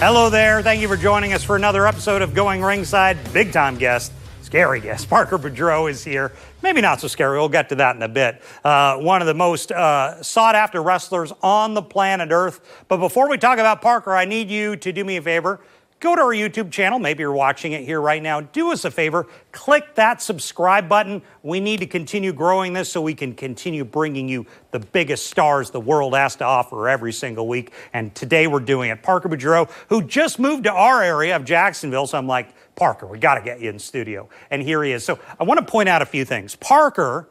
Hello there. Thank you for joining us for another episode of Going Ringside. Big time guest, scary guest. Parker Boudreaux is here. Maybe not so scary. We'll get to that in a bit. One of the most sought after wrestlers on the planet Earth. But before we talk about Parker, I need you to do me a favor. Go to our YouTube channel. Maybe you're watching it here right now. Do us a favor. Click that subscribe button. We need to continue growing this so we can continue bringing you the biggest stars the world has to offer every single week. And today we're doing it. Parker Boudreaux, who just moved to our area of Jacksonville. So I'm like, Parker, we got to get you in studio. And here he is. So I want to point out a few things. Parker,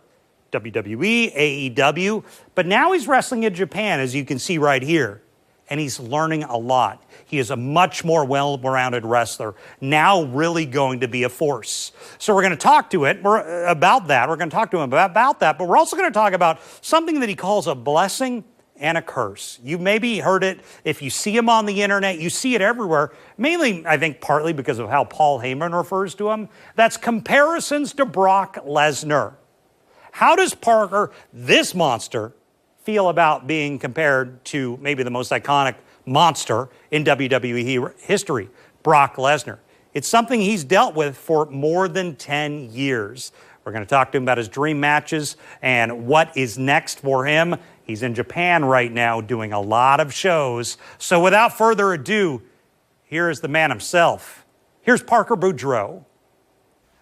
WWE, AEW, but now he's wrestling in Japan, as you can see right here. And he's learning a lot. He is a much more well-rounded wrestler, now really going to be a force. So we're going to talk to it about that. We're going to talk to him about that, but we're also going to talk about something that he calls a blessing and a curse. You've maybe heard it. If you see him on the internet, you see it everywhere, mainly, I think, partly because of how Paul Heyman refers to him. That's comparisons to Brock Lesnar. How does Parker, this monster, feel about being compared to maybe the most iconic monster in WWE history, Brock Lesnar? It's something he's dealt with for more than 10 years. We're going to talk to him about his dream matches and what is next for him. He's in Japan right now doing a lot of shows. So without further ado, here is the man himself. Here's Parker Boudreaux.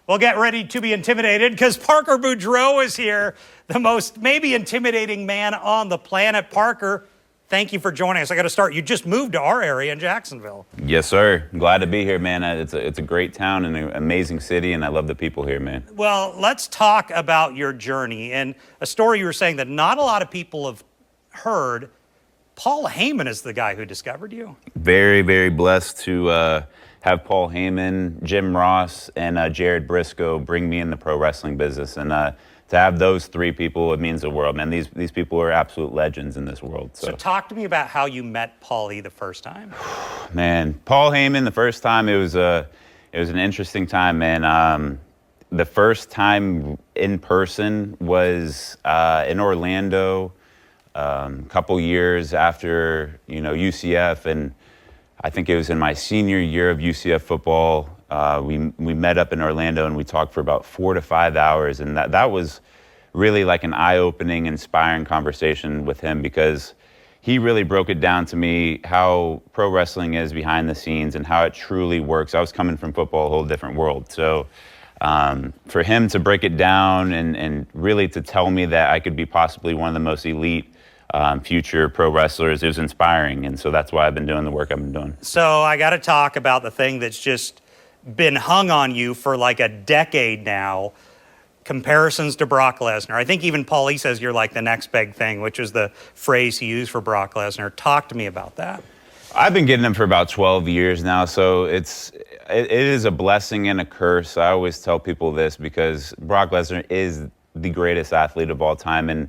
Well, get ready to be intimidated because Parker Boudreaux is here, the most maybe intimidating man on the planet. Parker, thank you for joining us. I got to start. You just moved to our area in Jacksonville. Yes, sir. Glad to be here, man. It's a great town and an amazing city, and I love the people here, man. Well, let's talk about your journey and a story you were saying that not a lot of people have heard. Paul Heyman is the guy who discovered you. Very, very blessed to have Paul Heyman, Jim Ross, and Jared Briscoe bring me in the pro wrestling business. And to have those three people, it means the world, man. These people are absolute legends in this world. So talk to me about how you met Paulie the first time. Man, Paul Heyman, the first time, it was an interesting time, man. The first time in person was in Orlando, a couple years after, UCF, and I think it was in my senior year of UCF football. We met up in Orlando and we talked for about 4 to 5 hours, and that was really like an eye-opening, inspiring conversation with him because he really broke it down to me how pro wrestling is behind the scenes and how it truly works. I was coming from football, a whole different world. So for him to break it down and really to tell me that I could be possibly one of the most elite future pro wrestlers, it was inspiring, and so that's why I've been doing the work I've been doing. So I got to talk about the thing that's just been hung on you for like a decade now, comparisons to Brock Lesnar. I think even Paulie says you're like the next big thing, which is the phrase he used for Brock Lesnar. Talk to me about that. I've been getting him for about 12 years now, so it is a blessing and a curse. I always tell people this because Brock Lesnar is the greatest athlete of all time, and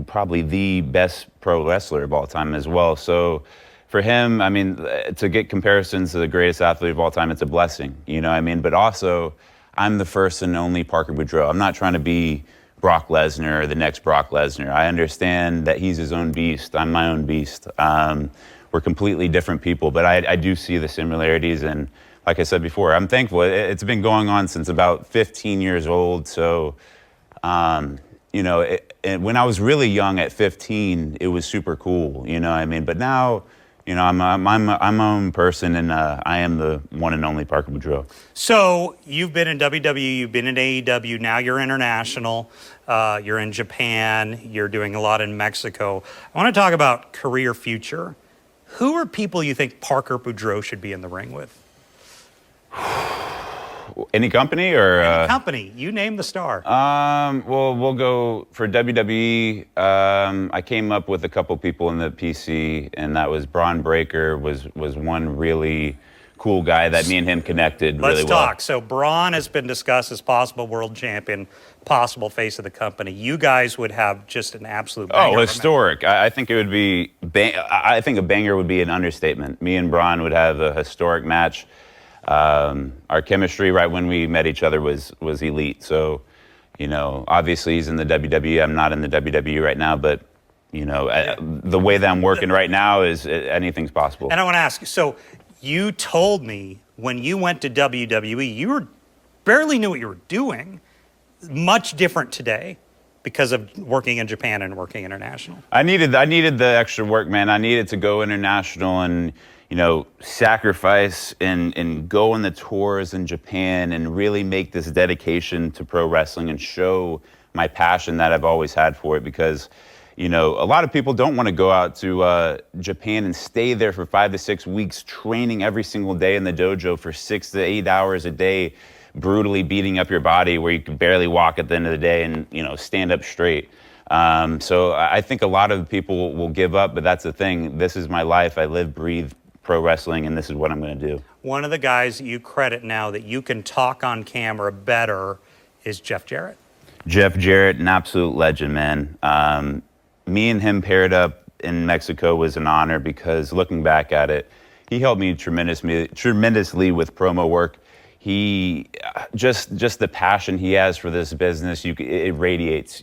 probably the best pro wrestler of all time as well. So for him, to get comparisons to the greatest athlete of all time, it's a blessing, But also, I'm the first and only Parker Boudreaux. I'm not trying to be Brock Lesnar or the next Brock Lesnar. I understand that he's his own beast. I'm my own beast. We're completely different people, but I do see the similarities. And like I said before, I'm thankful. It's been going on since about 15 years old. So, when I was really young at 15, it was super cool, But now, I'm my own person, and I am the one and only Parker Boudreaux. So you've been in WWE, you've been in AEW, now you're international, you're in Japan, you're doing a lot in Mexico. I want to talk about career future. Who are people you think Parker Boudreaux should be in the ring with? Any company or? Any company. You name the star. Well, we'll go for WWE. I came up with a couple people in the PC, and that was Braun Breaker was one really cool guy that me and him connected really well. Let's talk. So Braun has been discussed as possible world champion, possible face of the company. You guys would have just an absolute banger. Oh, historic. I think it would be, I think a banger would be an understatement. Me and Braun would have a historic match. Our chemistry right when we met each other was elite. So, obviously he's in the WWE. I'm not in the WWE right now, but The way that I'm working right now is anything's possible. And I want to ask you, so you told me when you went to WWE, you barely knew what you were doing. Much different today because of working in Japan and working international. I needed the extra work, man. I needed to go international and, sacrifice and go on the tours in Japan and really make this dedication to pro wrestling and show my passion that I've always had for it, because a lot of people don't want to go out to Japan and stay there for 5 to 6 weeks, training every single day in the dojo for 6 to 8 hours a day, brutally beating up your body where you can barely walk at the end of the day and, stand up straight. So I think a lot of people will give up, but that's the thing. This is my life. I live, breathe pro wrestling, and this is what I'm going to do. One of the guys that you credit now that you can talk on camera better is Jeff Jarrett. Jeff Jarrett, an absolute legend, man. Me and him paired up in Mexico was an honor, because looking back at it, he helped me tremendously with promo work. He just the passion he has for this business, it radiates.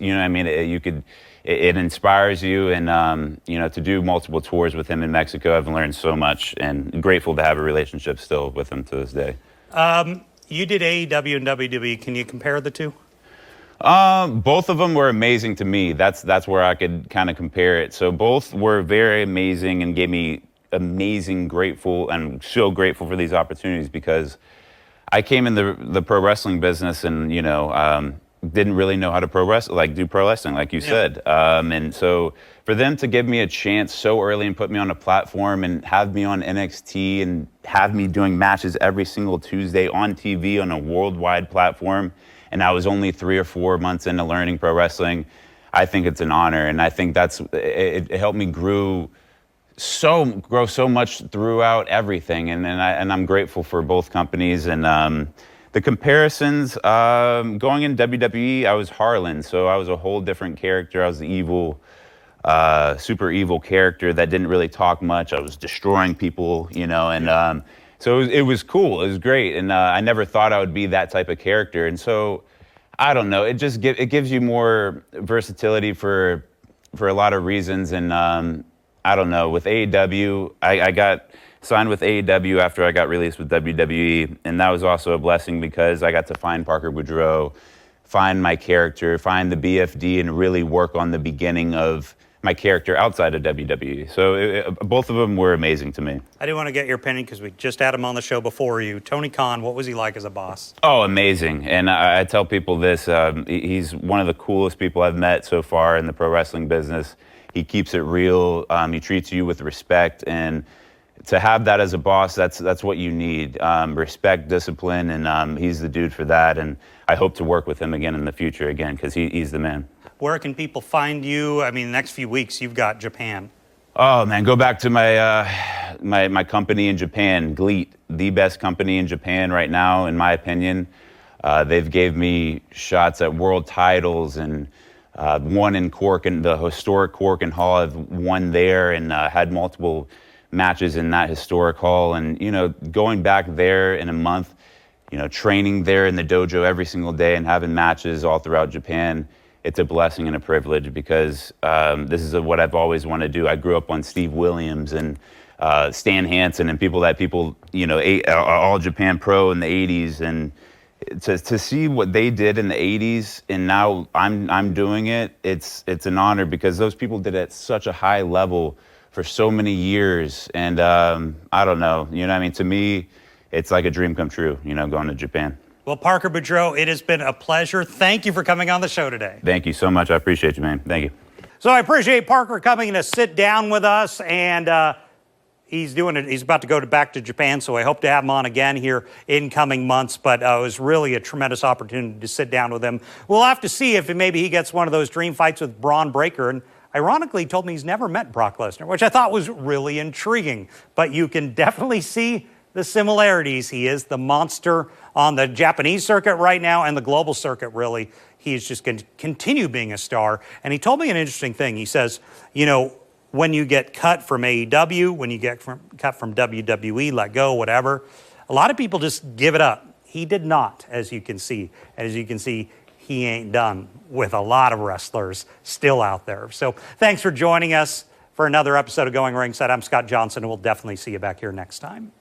It inspires you, and to do multiple tours with him in Mexico, I've learned so much, and grateful to have a relationship still with him to this day. You did AEW and WWE. Can you compare the two? Both of them were amazing to me. That's where I could kind of compare it. So both were very amazing and gave me grateful, and so grateful for these opportunities, because I came in the pro wrestling business and, didn't really know how to do pro wrestling, like you said. And so for them to give me a chance so early and put me on a platform and have me on NXT and have me doing matches every single Tuesday on TV on a worldwide platform, and I was only 3 or 4 months into learning pro wrestling, I think it's an honor. And I think it helped me grow so much throughout everything. And I'm grateful for both companies. And the comparisons, going in WWE, I was Harlan, so I was a whole different character. I was the evil, super evil character that didn't really talk much. I was destroying people, and so it was cool. It was great, and I never thought I would be that type of character. And so, I don't know. It just gives you more versatility for a lot of reasons. And I don't know. With AEW, I got signed with AEW after I got released with WWE, and that was also a blessing, because I got to find Parker Boudreaux, find my character, find the BFD, and really work on the beginning of my character outside of WWE. So both of them were amazing to me. I do want to get your opinion, because we just had him on the show before you. Tony Khan, what was he like as a boss? Oh, amazing. And I tell people this, he's one of the coolest people I've met so far in the pro wrestling business. He keeps it real. He treats you with respect, and to have that as a boss, that's what you need. Respect, discipline, and he's the dude for that. And I hope to work with him again in the future because he's the man. Where can people find you? I mean, the next few weeks, you've got Japan. Oh, man, go back to my company in Japan, GLEAT, the best company in Japan right now, in my opinion. They've gave me shots at world titles, and won in Cork, and the historic Cork and Hall. I've won there and had multiple matches in that historic hall. And, going back there in a month, training there in the dojo every single day and having matches all throughout Japan, it's a blessing and a privilege, because this is what I've always wanted to do. I grew up on Steve Williams and Stan Hansen and people, all Japan Pro in the 80s. And to see what they did in the 80s, and now I'm doing it, it's an honor, because those people did it at such a high level for so many years. And I don't know, to me, it's like a dream come true, going to Japan. Well, Parker Boudreaux, it has been a pleasure. Thank you for coming on the show today. Thank you so much. I appreciate you, man. Thank you. So I appreciate Parker coming to sit down with us, and he's doing it. He's about to go back to Japan, so I hope to have him on again here in coming months. But it was really a tremendous opportunity to sit down with him. We'll have to see if maybe he gets one of those dream fights with Braun Breaker. And ironically, he told me he's never met Brock Lesnar, which I thought was really intriguing. But you can definitely see the similarities. He is the monster on the Japanese circuit right now, and the global circuit, really. He's just going to continue being a star. And he told me an interesting thing. He says, when you get cut from AEW, when you get cut from WWE, let go, whatever, a lot of people just give it up. He did not, as you can see. And as you can see, he ain't done with a lot of wrestlers still out there. So thanks for joining us for another episode of Going Ringside. I'm Scott Johnson, and we'll definitely see you back here next time.